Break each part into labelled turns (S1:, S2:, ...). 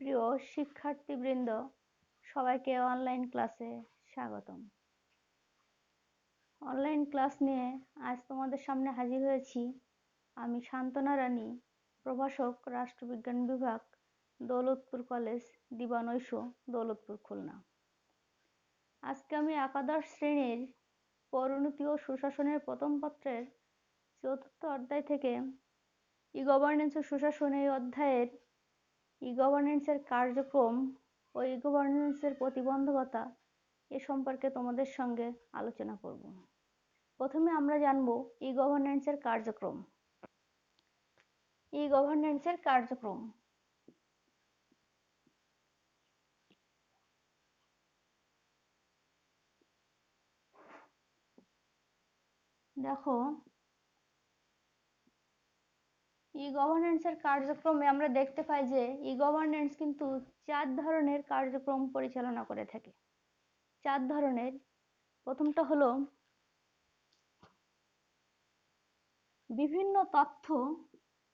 S1: প্রিয় শিক্ষার্থীবৃন্দ, সবাইকে অনলাইন ক্লাসে স্বাগতম। অনলাইন ক্লাস নিয়ে আজ তোমাদের সামনে হাজির হয়েছি আমি শান্তনা রানী, প্রভাষক, রাষ্ট্রবিজ্ঞান বিভাগ, দৌলতপুর কলেজ, দিবানৈশ, দৌলতপুর, খুলনা। আজকে আমি একাদশ শ্রেণীর পরিণতি ও সুশাসনের প্রথম পত্রের ৪র্থ অধ্যায় থেকে ই-গভর্নেন্স ও সুশাসন এই অধ্যায়ের ই-গভর্নেন্সের কার্যক্রম ও ই-গভর্নেন্সের প্রতিবন্ধকতা এ সম্পর্কে তোমাদের সঙ্গে আলোচনা করব। প্রথমে আমরা জানব ই-গভর্নেন্সের কার্যক্রম। ই-গভর্নেন্সের কার্যক্রম দেখো, ই-গভর্নেন্সের কার্যক্রমে আমরা দেখতে পাই যে ই-গভর্নেন্স কিন্তু 4 ধরনের কার্যক্রম পরিচালনা করে থাকে। 4 ধরনের। প্রথমটা হলো বিভিন্ন তথ্য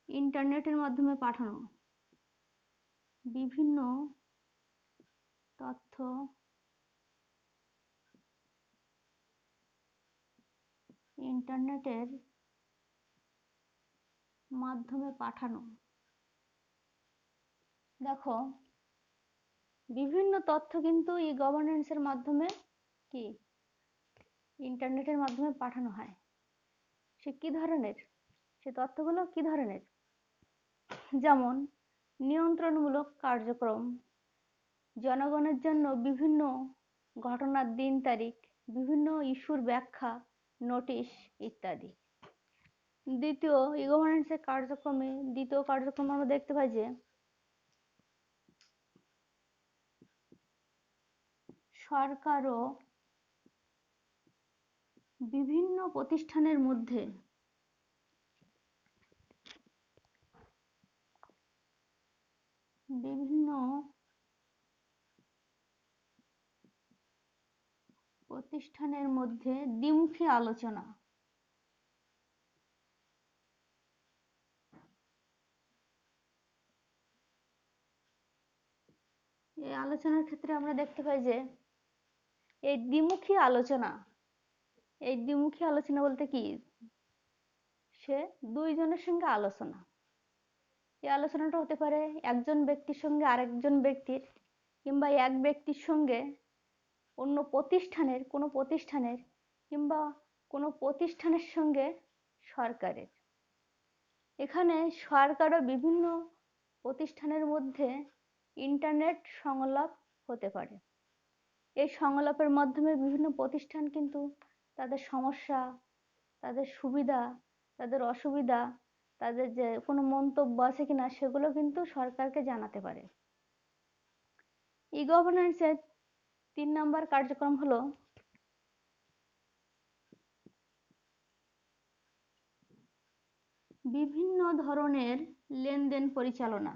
S1: ইন্টারনেটের মাধ্যমে পাঠানো। বিভিন্ন তথ্য ইন্টারনেটের মাধ্যমে পাঠানো। দেখো, বিভিন্ন তথ্য কিন্তু ই-গভর্নেন্সের মাধ্যমে কি ইন্টারনেটের মাধ্যমে পাঠানো হয়। সে কি ধরনের? সে তথ্যগুলো কি ধরনের? যেমন নিয়ন্ত্রণমূলক কার্যক্রম, জনগণের জন্য বিভিন্ন ঘটনার দিন তারিখ, বিভিন্ন ইস্যুর ব্যাখ্যা, নোটিশ ইত্যাদি। দ্বিতীয় ই-গভর্নেন্সের কার্যক্রমে দ্বিতীয় কার্যক্রম আমরা দেখতে পাই যে সরকার ও বিভিন্ন প্রতিষ্ঠানের মধ্যে বিভিন্ন প্রতিষ্ঠানের মধ্যে দ্বিমুখী আলোচনা। এই আলোচনার ক্ষেত্রে আমরা দেখতে পাই যে এই দ্বিমুখী আলোচনা বলতে কি, সে দুইজনের সঙ্গে আলোচনা। এই আলোচনাটা হতে পারে একজন ব্যক্তির সঙ্গে আরেকজন ব্যক্তির, কিংবা এক ব্যক্তির সঙ্গে অন্য কোনো প্রতিষ্ঠানের, কিংবা কোনো প্রতিষ্ঠানের সঙ্গে সরকারের। এখানে সরকার ও বিভিন্ন প্রতিষ্ঠানের মধ্যে ইন্টারনেট সংলাপ হতে পারে। এই সংলাপের মাধ্যমে বিভিন্ন প্রতিষ্ঠান কিন্তু তাদের সমস্যা, তাদের সুবিধা, তাদের অসুবিধা, তাদের যে কোনো মন্তব্য আছে কিনা সেগুলো কিন্তু সরকারকে জানাতে পারে। ই-গভর্নেন্সের 3 নম্বর কার্যক্রম হলো বিভিন্ন ধরনের লেনদেন পরিচালনা।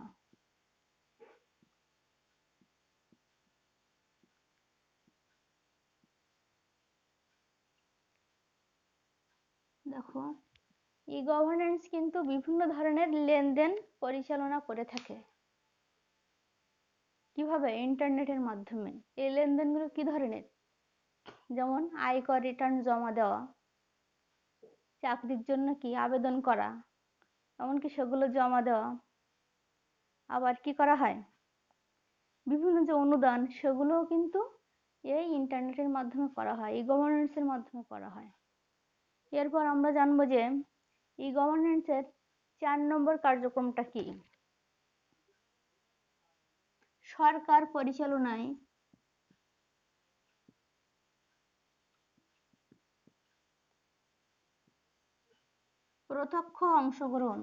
S1: দেখো, ই-গভর্নেন্স কিন্তু বিভিন্ন ধরনের লেনদেন পরিচালনা করে থাকে। কিভাবে? ইন্টারনেটের মাধ্যমে। এই লেনদেনগুলো কি ধরনের? যেমন আয়কর রিটার্ন জমা দেওয়া, চাকরির জন্য কি আবেদন করা, এমনকি সেগুলো জমা দেওয়া। আবার কি করা হয়? বিভিন্ন যে অনুদান, সেগুলোও কিন্তু এই ইন্টারনেটের মাধ্যমে করা হয়, ই-গভর্নেন্সের মাধ্যমে করা হয়। এরপর আমরা জানবো যে ই-গভর্নেন্সের 4 নম্বর কার্যক্রমটা কি। সরকার পরিচালনায় প্রত্যক্ষ অংশগ্রহণ।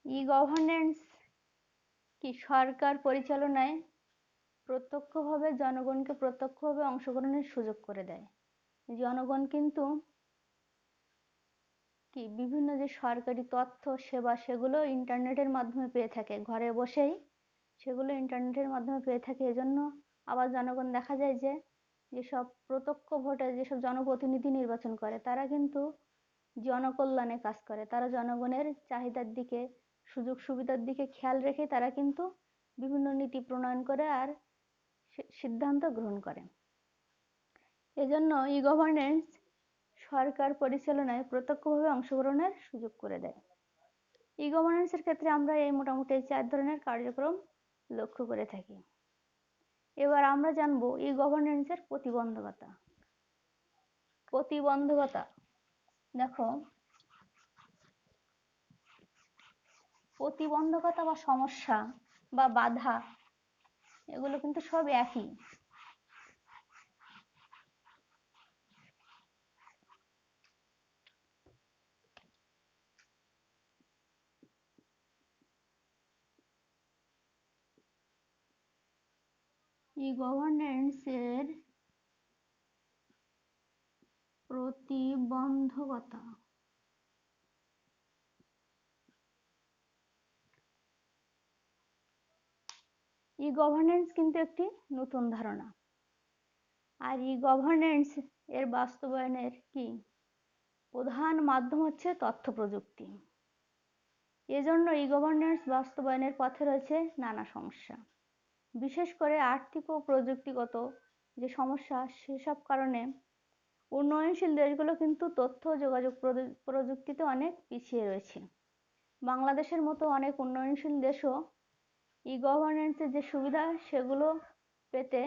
S1: ই-গভর্নেন্স কি সরকার পরিচালনায় জনগণকে প্রত্যক্ষভাবে অংশগ্রহণের সুযোগ করে দেয়। জনগণ কিন্তু কি বিভিন্ন যে সরকারি তথ্য সেবা, সেগুলো ইন্টারনেটের মাধ্যমে পেয়ে থাকে, ঘরে বসেই সেগুলো ইন্টারনেটের মাধ্যমে পেয়ে থাকে। এজন্য আবার জনগণ দেখা যায় যে যেসব প্রত্যক্ষ ভোটে যেসব জনপ্রতিনিধি নির্বাচন করে তারা কিন্তু জনকল্যাণে কাজ করে, তারা জনগণের চাহিদার দিকে, সুযোগ সুবিধার দিকে খেয়াল রেখে তারা কিন্তু বিভিন্ন নীতি প্রণয়ন করে আর সিদ্ধান্ত গ্রহণ করে। এজন্য ই গভর্নেন্স সরকার পরিচালনায় প্রত্যক্ষভাবে অংশগ্রহণের সুযোগ করে দেয়। ই গভর্নেন্সের ক্ষেত্রে আমরা এই মোটামুটি 4 ধরনের কার্যক্রম লক্ষ্য করে থাকি। এবার আমরা জানবো ই গভর্নেন্সের প্রতিবন্ধকতা। প্রতিবন্ধকতা দেখো, প্রতিবন্ধকতা বা সমস্যা বা বাধা এগুলো কিন্তু সব একই। ই গভর্নেন্সের প্রতিবন্ধকতা ই গভর্নেন্স কিন্তু একটি নতুন ধারণা, আর ই গভর্নেন্স এর বাস্তবায়নের কি প্রধান মাধ্যম হচ্ছে তথ্য প্রযুক্তি। এজন্য ই গভর্নেন্স বাস্তবায়নের পথে রয়েছে নানা সমস্যা, বিশেষ করে আর্থিক ও প্রযুক্তিগত যে সমস্যা, সেসব কারণে উন্নয়নশীল দেশগুলো কিন্তু তথ্য যোগাযোগ প্রযুক্তিতে অনেক পিছিয়ে রয়েছে। বাংলাদেশের মতো অনেক উন্নয়নশীল দেশও ই গভর্নেন্সের যে সুবিধা সেগুলো পেতে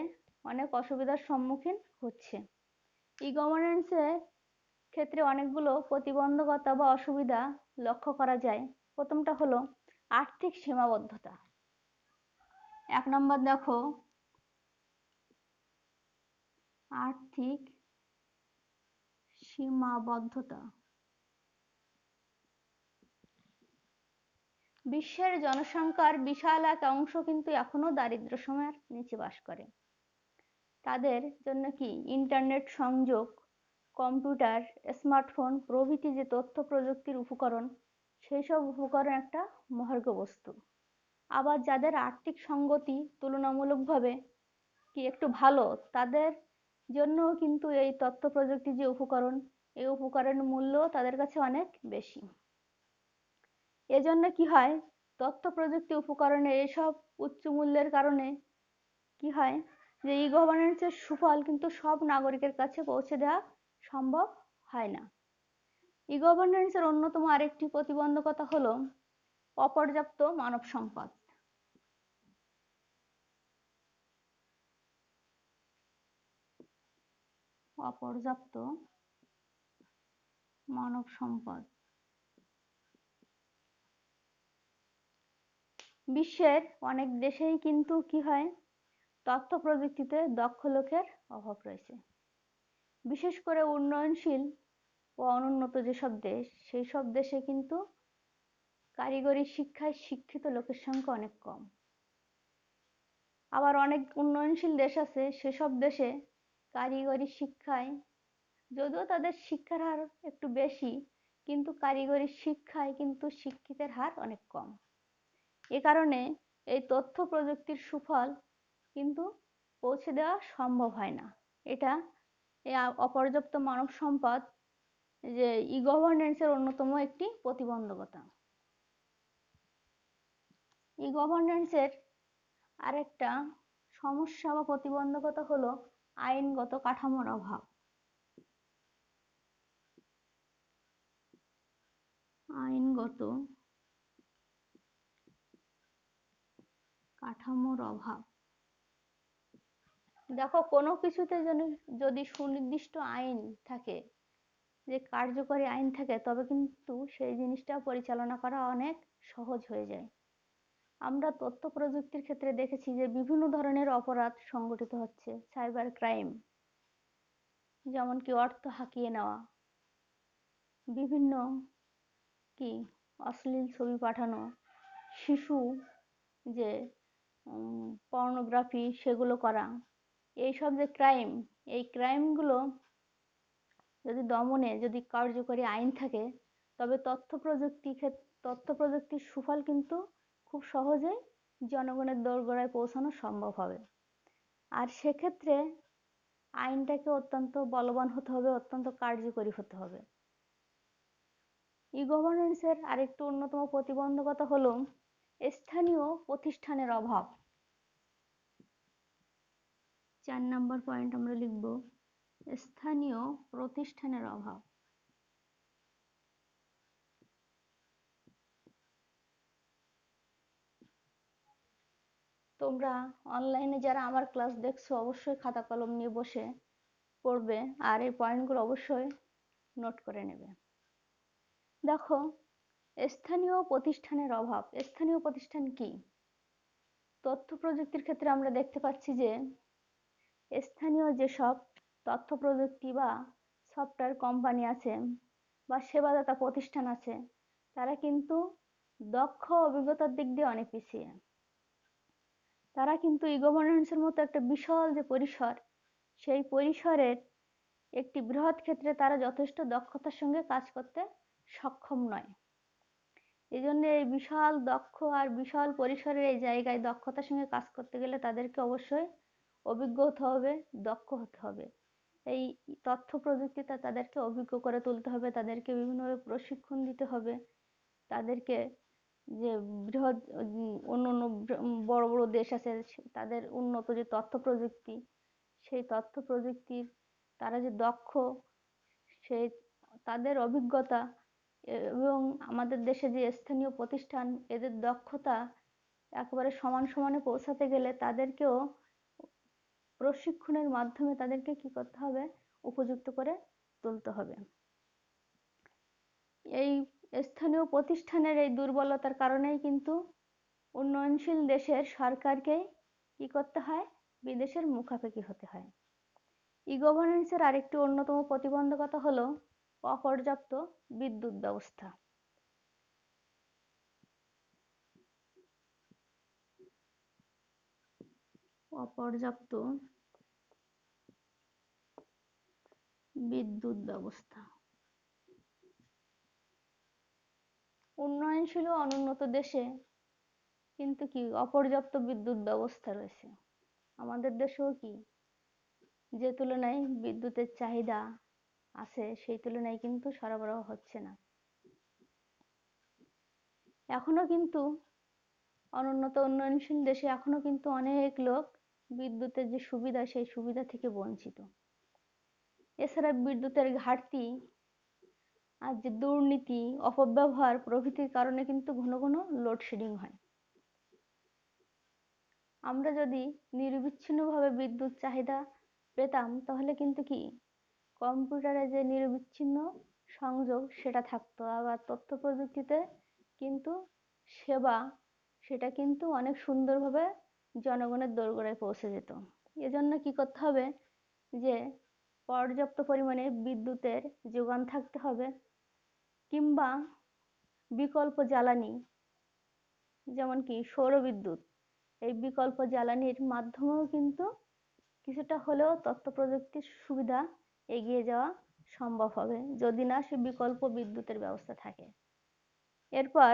S1: অনেক অসুবিধার সম্মুখীন হচ্ছে। ই গভর্নেন্সের ক্ষেত্রে অনেকগুলো প্রতিবন্ধকতা বা অসুবিধা লক্ষ্য করা যায়। প্রথমটা হলো আর্থিক সীমাবদ্ধতা। 1 নম্বর দেখো, আর্থিক সীমাবদ্ধতা। বিশ্বের জনসংখ্যার বিশাল এক অংশ কিন্তু এখনো দারিদ্র্য সীমার নিচে বাস করে। তাদের জন্য কি ইন্টারনেট সংযোগ, কম্পিউটার, স্মার্টফোন প্রভৃতি যে তথ্য প্রযুক্তির উপকরণ, সেই সব উপকরণ একটা মহার্ঘ বস্তু। আবার যাদের আর্থিক সঙ্গতি তুলনামূলকভাবে কি একটু ভালো, তাদের জন্যও কিন্তু এই তথ্য প্রযুক্তি যে উপকরণ, এই উপকরণের মূল্য তাদের কাছে অনেক বেশি। এজন্য কি হয়, তথ্য প্রযুক্তি উপকরণের এসব উচ্চ মূল্যের কারণে কি হয় যে ই গভর্নেন্সের সুফল কিন্তু সব নাগরিকের কাছে পৌঁছে দেওয়া সম্ভব হয় না। ই গভর্নেন্সের অন্যতম আরেকটি প্রতিবন্ধকতা হলো অপর্যাপ্ত মানব সম্পদ। অপর্যাপ্ত মানব সম্পদ। বিশ্বের অনেক দেশেই কিন্তু কি হয়, তথ্য প্রযুক্তিতে দক্ষ লোকের অভাব রয়েছে। বিশেষ করে উন্নয়নশীল ও অনুন্নত যেসব দেশ, সেই সব দেশে কিন্তু কারিগরি শিক্ষায় শিক্ষিত লোকের সংখ্যা অনেক কম। আবার অনেক উন্নয়নশীল দেশ আছে, সেসব দেশে কারিগরি শিক্ষায় যদিও তাদের শিক্ষার হার একটু বেশি, কিন্তু কারিগরি শিক্ষায় কিন্তু শিক্ষিতের হার অনেক কম। এ কারণে এই তথ্য প্রযুক্তির সুফল কিন্তু পৌঁছে দেওয়া সম্ভব হয় না। এটা এই অপর্যাপ্ত মানব সম্পদ যে ই গভর্নেন্সের অন্যতম একটি প্রতিবন্ধকতা। ই গভর্নেন্সের আরেকটা সমস্যা বা প্রতিবন্ধকতা হলো আইনগত কাঠামোর অভাব। আইনগত কাঠামোর অভাব। দেখো, কোনো কিছুতে যদি সুনির্দিষ্ট আইন থাকে, যে কার্যকরী আইন থাকে, তবে কিন্তু সেই জিনিসটা পরিচালনা করা অনেক সহজ হয়ে যায়। আমরা তথ্য প্রযুক্তির ক্ষেত্রে দেখেছি যে বিভিন্ন ধরনের অপরাধ সংগঠিত হচ্ছে, সাইবার ক্রাইম, যেমন কি অর্থ হাতিয়ে নেওয়া, বিভিন্ন কি অশ্লীল ছবি পাঠানো, শিশু যে পর্নোগ্রাফি সেগুলো করা, এইসব যে ক্রাইম, এই ক্রাইমগুলো যদি দমনে যদি কার্যকরী আইন থাকে, তবে তথ্য প্রযুক্তির সুফল কিন্তু খুব সহজেই জনগণের দোরগোড়ায় পৌঁছানো সম্ভব হবে। আর সেক্ষেত্রে আইনটাকে অত্যন্ত বলবান হতে হবে, অত্যন্ত কার্যকরী হতে হবে। ই গভর্নেন্সের আরেকটি অন্যতম প্রতিবন্ধকতা হলো স্থানীয় প্রতিষ্ঠানের অভাব। 4 নম্বর পয়েন্ট আমরা লিখব স্থানীয় প্রতিষ্ঠানের অভাব। তোমরা অনলাইনে যারা আমার ক্লাস দেখছো অবশ্যই খাতা কলম নিয়ে বসে পড়বে আর এই পয়েন্টগুলো অবশ্যই নোট করে নেবে। দেখো, স্থানীয় প্রতিষ্ঠানের অভাব। স্থানীয় প্রতিষ্ঠান কি? তথ্য প্রযুক্তির ক্ষেত্রে আমরা দেখতে পাচ্ছি যে স্থানীয় যেসব তথ্য প্রযুক্তি বা সফটওয়্যার কোম্পানি আছে বা সেবাদাতা প্রতিষ্ঠান আছে তারা কিন্তু দক্ষ অভিজ্ঞতার দিক দিয়ে অনেক পিছিয়ে। তারা কিন্তু ই গভর্নেন্সের মতো একটা বিশাল যে পরিসর, সেই পরিসরের একটি বৃহৎ ক্ষেত্রে তারা যথেষ্ট দক্ষতার সঙ্গে কাজ করতে সক্ষম নয়। এই জন্য এই বিশাল দক্ষ আর বিশাল পরিসরের এই জায়গায় দক্ষতার সঙ্গে কাজ করতে গেলে তাদেরকে অবশ্যই অভিজ্ঞ হতে হবে, দক্ষ হতে হবে। এই তথ্য প্রযুক্তিতে তাদেরকে অভিজ্ঞ করে তুলতে হবে, তাদেরকে বিভিন্নভাবে প্রশিক্ষণ দিতে হবে, তাদেরকে যে বৃহৎ অন্য অন্য বড় বড় দেশ আছে তাদের উন্নত যে তথ্য প্রযুক্তি, সেই তথ্য প্রযুক্তির তারা যে দক্ষ, সেই তাদের অভিজ্ঞতা এবং আমাদের দেশে যে স্থানীয় প্রতিষ্ঠান এদের দক্ষতা একেবারে সমান সমানে পৌঁছাতে গেলে তাদেরকেও প্রশিক্ষণের মাধ্যমে তাদেরকে কি করতে হবে? উপযুক্ত করে তুলতে হবে। এই স্থানীয় প্রতিষ্ঠানের এই দুর্বলতার কারণেই কিন্তু উন্নয়নশীল দেশের সরকারকে কি করতে হয়? বিদেশের মুখাপেক্ষী হতে হয়। ই গভর্নেন্সের আরেকটি অন্যতম প্রতিবন্ধকতা হলো অপর্যাপ্ত বিদ্যুৎ ব্যবস্থা। অপর্যাপ্ত বিদ্যুৎ ব্যবস্থা। উন্নয়নশীল ও অনুন্নত দেশে কিন্তু কি অপর্যাপ্ত বিদ্যুৎ ব্যবস্থা রয়েছে। আমাদের দেশেও কি যে তুলনায় বিদ্যুতের চাহিদা আছে সেই তুলনায় কিন্তু সরবরাহ হচ্ছে না। এখনো কিন্তু অনুন্নত উন্নয়নশীল দেশে এখনো কিন্তু অনেক লোক বিদ্যুতের যে সুবিধা সেই সুবিধা থেকে বঞ্চিত। এছাড়া বিদ্যুতের ঘাটতি আর যে দুর্নীতি, অপব্যবহার প্রভৃতির কারণে কিন্তু ঘন ঘন লোডশেডিং হয়। আমরা যদি নিরবিচ্ছিন্নভাবে বিদ্যুৎ চাহিদা পেতাম তাহলে কিন্তু কি কম্পিউটারে যে নিরবিচ্ছিন্ন সংযোগ সেটা থাকতো, আবার তথ্য প্রযুক্তিতে কিন্তু সেবা সেটা কিন্তু অনেক সুন্দরভাবে জনগণের দোরগোড়ায় পৌঁছে যেত। এজন্য কি করতে হবে? যে পর্যাপ্ত পরিমাণে বিদ্যুতের যোগান থাকতে হবে, কিংবা বিকল্প জ্বালানি যেমন কি সৌরবিদ্যুৎ, এই বিকল্প জ্বালানির মাধ্যমেও কিন্তু কিছুটা হলেও তথ্য প্রযুক্তির সুবিধা এগিয়ে যাওয়া সম্ভব হবে যদি না সে বিকল্প বিদ্যুতের ব্যবস্থা থাকে। এরপর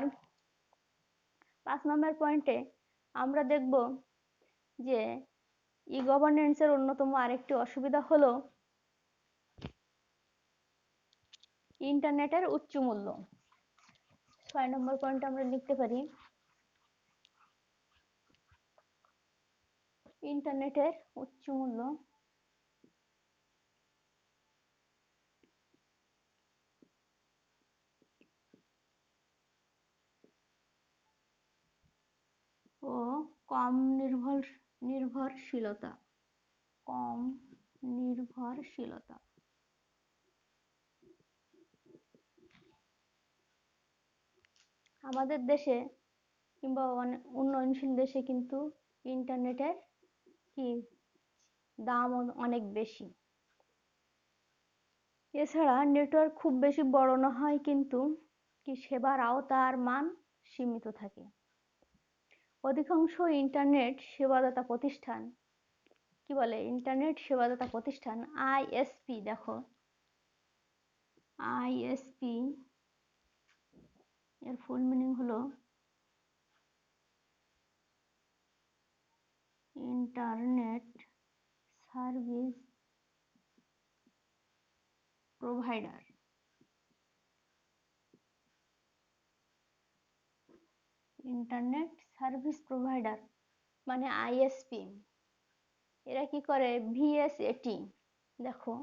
S1: 5 নম্বর পয়েন্টে আমরা দেখব যে ই গভর্নেন্সের অন্যতম আরেকটি অসুবিধা হলো ইন্টারনেটের উচ্চ মূল্য। 6 নম্বর পয়েন্টে আমরা লিখতে পারি ইন্টারনেটের উচ্চ মূল্য ও কম নির্ভরশীলতা। কম নির্ভরশীলতা। আমাদের দেশে কিংবা উন্নয়নশীল দেশে কিন্তু ইন্টারনেটের কি দাম অনেক বেশি। এছাড়া নেটওয়ার্ক খুব বেশি বড় না হয় কিন্তু কি সেবার আওতা আর মান সীমিত থাকে। অধিকাংশ ইন্টারনেট সেবাদাতা প্রতিষ্ঠান কি বলে? ইন্টারনেট সেবাদাতা প্রতিষ্ঠান আইএসপি। দেখো, আইএসপি এর ফুল মিনিং হলো internet service provider, internet service provider মানে আইএসপি, এরা কি করে ভিএসএটি, দেখো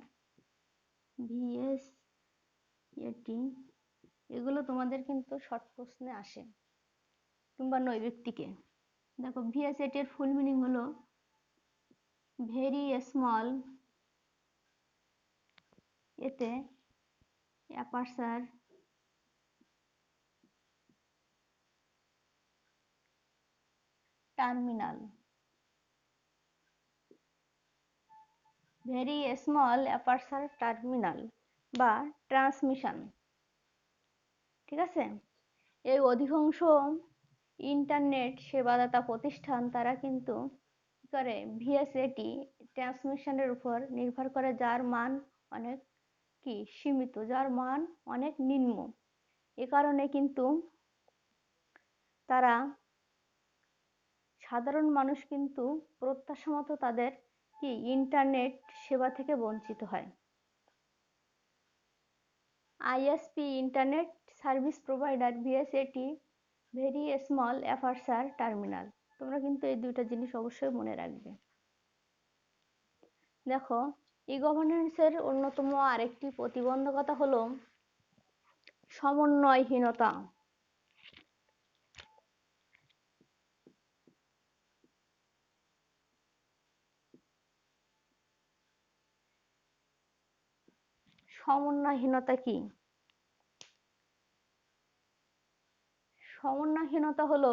S1: ভিএসএটি, এগুলো তোমাদের কিন্তু শর্ট প্রশ্নে আসে কিংবা নৈর্ব্যক্তিকে। দেখো ভিএসএটি এর ফুল মিনিং হলো ভেরি স্মল, এতে aperture terminal, very small aperture terminal বা ট্রান্সমিশন, ঠিক আছে। এই অধিকাংশ ইন্টারনেট সেবাদাতা প্রতিষ্ঠান তারা কিন্তু কি করে ভিএসএটি ট্রান্সমিশনের উপর নির্ভর করে, যার মান অনেক কি সীমিত, যার মান অনেক নিম্ন। এ কারণে কিন্তু তারা সাধারণ মানুষ কিন্তু প্রত্যাশা মতো তাদের কি ইন্টারনেট সেবা থেকে বঞ্চিত হয়। ISP internet service provider, VSAT very small aperture terminal, তোমরা কিন্তু এই দুইটা জিনিস অবশ্যই মনে রাখবে। দেখো ই গভর্নেন্সের অন্যতম আরেকটি প্রতিবন্ধকতা হলো সমন্বয়হীনতা। সমন্বয়হীনতা কি? সমন্বয়হীনতা হলো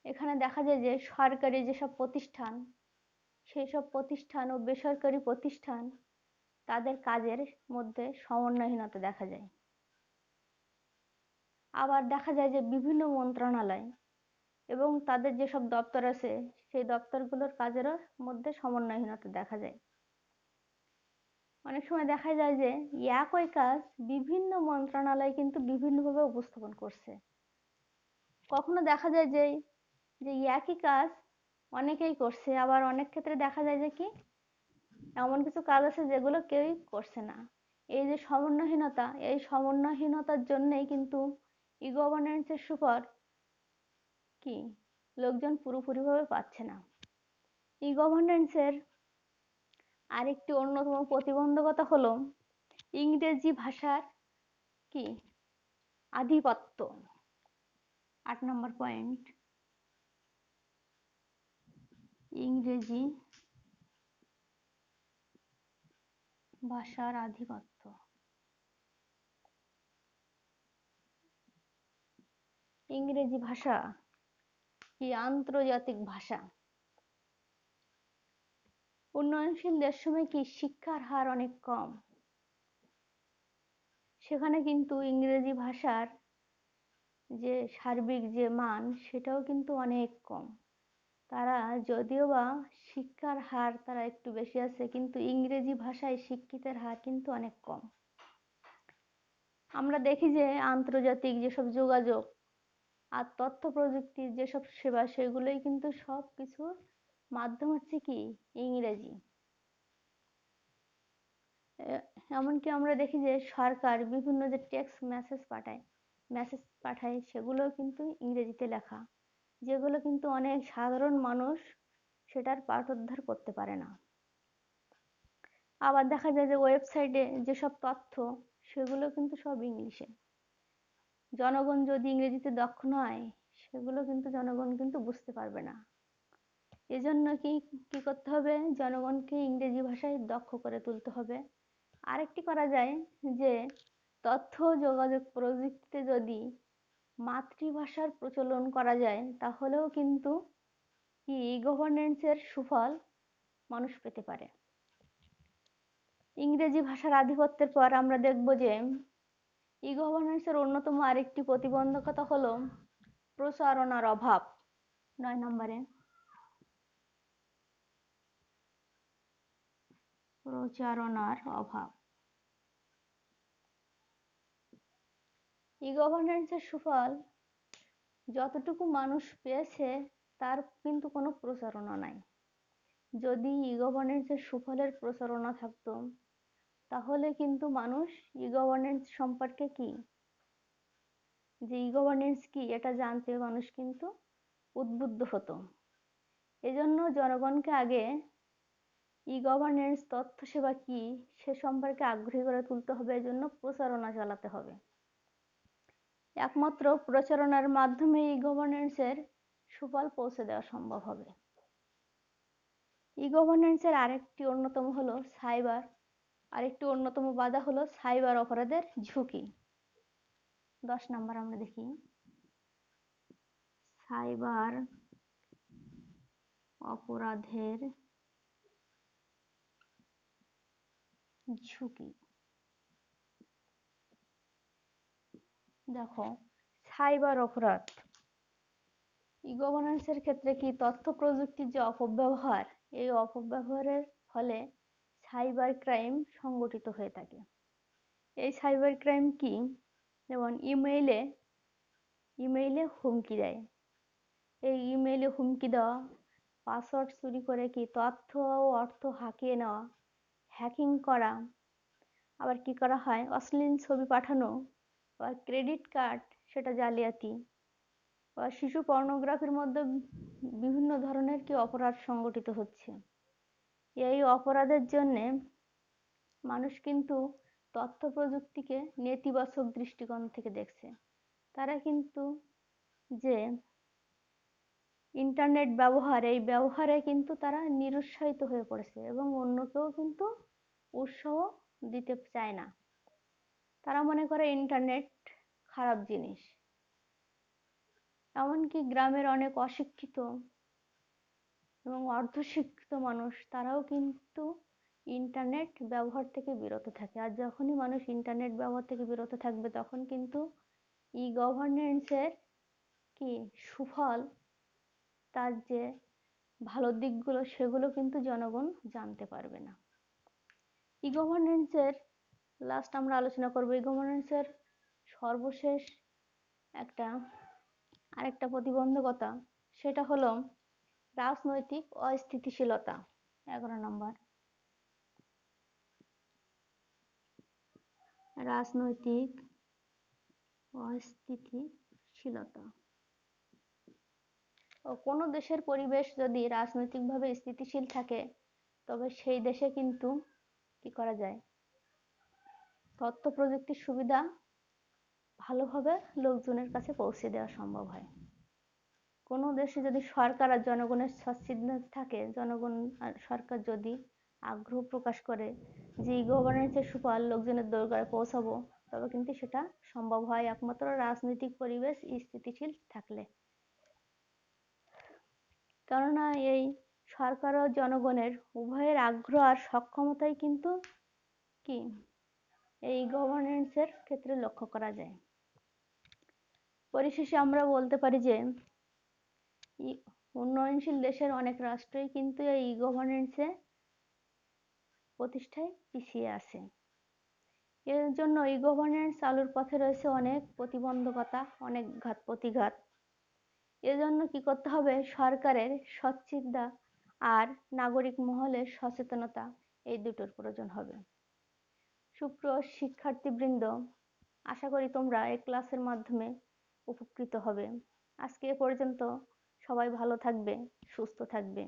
S1: এখানে দেখা যায় যে সরকারি যেসব প্রতিষ্ঠান, সেই সব প্রতিষ্ঠান ও বেসরকারি প্রতিষ্ঠান তাদের কাজের মধ্যে সমন্বয়হীনতা দেখা যায়। আবার দেখা যায় যে বিভিন্ন মন্ত্রণালয় এবং তাদের যেসব দপ্তর আছে সেই দপ্তরগুলোর কাজেরও মধ্যে সমন্বয়হীনতা দেখা যায়। অনেক সময় দেখা যায় যে একই কাজ বিভিন্ন মন্ত্রণালয় কিন্তু বিভিন্নভাবে উপস্থাপন করছে। কখনো দেখা যায় যে যে একই কাজ অনেকেই করছে, আবার অনেক ক্ষেত্রে দেখা যায় যে কি এমন কিছু কাজ আছে যেগুলো কেউই করছে না। এই যে সমন্বয়হীনতা, এই সমন্বয়হীনতার জন্যই কিন্তু ই গভর্নেন্সের সুফল কি লোকজন পুরোপুরিভাবে পাচ্ছে না। ই গভর্নেন্সের আরেকটি অন্যতম প্রতিবন্ধকতা হলো ইংরেজি ভাষার কি আধিপত্য। 8 নম্বর পয়েন্ট, ইংরেজি ভাষার আধিপত্য। ইংরেজি ভাষা কি আন্তর্জাতিক ভাষা। উন্নয়নশীল দেশসমূহে কি শিক্ষার হার অনেক কম, সেখানে কিন্তু ইংরেজি ভাষার যে সার্বিক যে মান সেটাও কিন্তু অনেক কম। তারা যদিও বা শিক্ষার হার তারা একটু বেশি আছে, কিন্তু ইংরেজি ভাষায় শিক্ষিতের হার কিন্তু অনেক কম। আমরা দেখি যে আন্তর্জাতিক যেসব যোগাযোগ আর তথ্য প্রযুক্তির যেসব সেবা সেগুলোই কিন্তু সব কিছুর মাধ্যম হচ্ছে কি ইংরেজি। এমনকি আমরা দেখি যে সরকার বিভিন্ন যে টেক্সট মেসেজ পাঠায় সেগুলোও কিন্তু ইংরেজিতে লেখা, যেগুলো কিন্তু অনেক সাধারণ মানুষ সেটার পাঠোদ্ধার করতে পারে না। আবার দেখা যায় যে ওয়েবসাইটে যেসব তথ্য সেগুলো কিন্তু সব ইংলিশে। জনগণ যদি ইংরেজিতে দক্ষ নয় সেগুলো কিন্তু জনগণ কিন্তু বুঝতে পারবে না। এজন্য কি কি করতে হবে, জনগণকে ইংরেজি ভাষায় দক্ষ করে তুলতে হবে। আরেকটি করা যায় যে তথ্য যোগাযোগ প্রযুক্তিতে যদি মাতৃভাষার প্রচলন করা যায় তাহলেও কিন্তু কি ই গভর্নেন্সের সুফল মানুষ পেতে পারে। ইংরেজি ভাষার আধিপত্যের পর আমরা দেখব যে ই গভর্নেন্সের অন্যতম আরেকটি প্রতিবন্ধকতা হলো প্রচারণার অভাব। 9 নম্বরে প্রচারণার অভাব। ই গভর্নেন্সের সুফল যতটুকু মানুষ পেয়েছে তার কিন্তু কোনো প্রচারণা নাই। যদি ই গভর্নেন্সের সুফলের প্রচারণা থাকতো তাহলে কিন্তু মানুষ ই গভর্নেন্স সম্পর্কে কি, যে ই গভর্নেন্স কি এটা জানতে মানুষ কিন্তু উদ্বুদ্ধ হতো। এজন্য জনগণকে আগে ই গভর্নেন্স তথ্য সেবা কি সে সম্পর্কে আগ্রহী করে তুলতে হবে, এজন্য প্রচারণা চালাতে হবে। একমাত্র প্রচারণার মাধ্যমে ই গভর্নেন্সের সুফল পৌঁছে দেওয়া সম্ভব হবে। ই গভর্নেন্সের আরেকটি অন্যতম বাধা হলো সাইবার অপরাধের ঝুঁকি। 10 নম্বর আমরা দেখি, সাইবার অপরাধের ঝুঁকি। দেখো, সাইবার অপরাধ ই গভর্নেন্সের ক্ষেত্রে কি তথ্য প্রযুক্তির যে অপব্যবহার, এই অপব্যবহারের ফলে সাইবার ক্রাইম সংগঠিত হয়ে থাকে। এই সাইবার ক্রাইম কি, যেমন ইমেইলে হুমকি দেয়, এই ইমেইলে হুমকি দেওয়া, পাসওয়ার্ড চুরি করে কি তথ্য ও অর্থ হাতিয়ে নেওয়া, হ্যাকিং করা, আবার কি করা হয় অশ্লীল ছবি পাঠানো, আবার ক্রেডিট কার্ড সেটা জালিয়াতি, বা শিশু পর্নোগ্রাফির মধ্যে বিভিন্ন ধরনের কি অপরাধ সংগঠিত হচ্ছে। এই অপরাধের জন্যে মানুষ কিন্তু তথ্য প্রযুক্তিকে নেতিবাচক দৃষ্টিকোণ থেকে দেখছে। তারা কিন্তু যে ইন্টারনেট ব্যবহার, এই ব্যবহারে কিন্তু তারা নিরুৎসাহিত হয়ে পড়েছে এবং অন্যকেও কিন্তু উৎসাহ দিতে চায় না। তারা মনে করে ইন্টারনেট খারাপ জিনিস। এমনকি গ্রামের অনেক অশিক্ষিত এবং অর্ধশিক্ষিত মানুষ তারাও কিন্তু ইন্টারনেট ব্যবহার থেকে বিরত থাকে। আর যখনই মানুষ ইন্টারনেট ব্যবহার থেকে বিরত থাকবে, তখন কিন্তু ই গভর্নেন্সের কি সুফল, তার যে ভালো দিকগুলো সেগুলো কিন্তু জনগণ জানতে পারবে না। ই গভর্নেন্সের লাস্ট আমরা আলোচনা করব, ই গভর্নেন্সের সর্বশেষ আরেকটা প্রতিবন্ধকতা, সেটা হলো রাজনৈতিক অস্থিতিশীলতা। 11 নম্বর, রাজনৈতিক অস্থিতিশীলতা। কোনো দেশের পরিবেশ যদি রাজনৈতিকভাবে স্থিতিশীল থাকে, তবে সেই দেশে কিন্তু কি করা যায়, তথ্য প্রযুক্তির সুবিধা ভালোভাবে লোকজনের কাছে পৌঁছে দেওয়া সম্ভব হয়। কোনো দেশে যদি সরকার আর জনগণের সচ্ছিদ্র থাকে, জনগণ আর সরকার যদি আগ্রহ প্রকাশ করে যে ই গভর্নেন্সের সুফল লোকজনের দরকারে পৌঁছাবো, তবে কিন্তু সেটা সম্ভব হয় একমাত্র রাজনৈতিক পরিবেশ স্থিতিশীল থাকলে। কেননা এই সরকার ও জনগণের উভয়ের আগ্রহ আর সক্ষমতাই কিন্তু কি এই গভর্নেন্সের ক্ষেত্রে লক্ষ্য করা যায়। পরিশেষে আমরা বলতে পারি যে উন্নয়নশীল দেশের অনেক রাষ্ট্রই কিন্তু এই ই গভর্নেন্সে প্রতিষ্ঠায় পিছিয়ে আছে। এর জন্য ই গভর্নেন্স চালুর পথে রয়েছে অনেক প্রতিবন্ধকতা, অনেক ঘাত প্রতিঘাত। এজন্য কি করতে হবে, সরকারের সচ্চিন্তা আর নাগরিক মহলের সচেতনতা, এই দুটোর প্রয়োজন হবে। সুপ্রিয় শিক্ষার্থীবৃন্দ, আশা করি তোমরা এই ক্লাসের মাধ্যমে উপকৃত হবে। আজকে এ পর্যন্ত, সবাই ভালো থাকবে, সুস্থ থাকবে।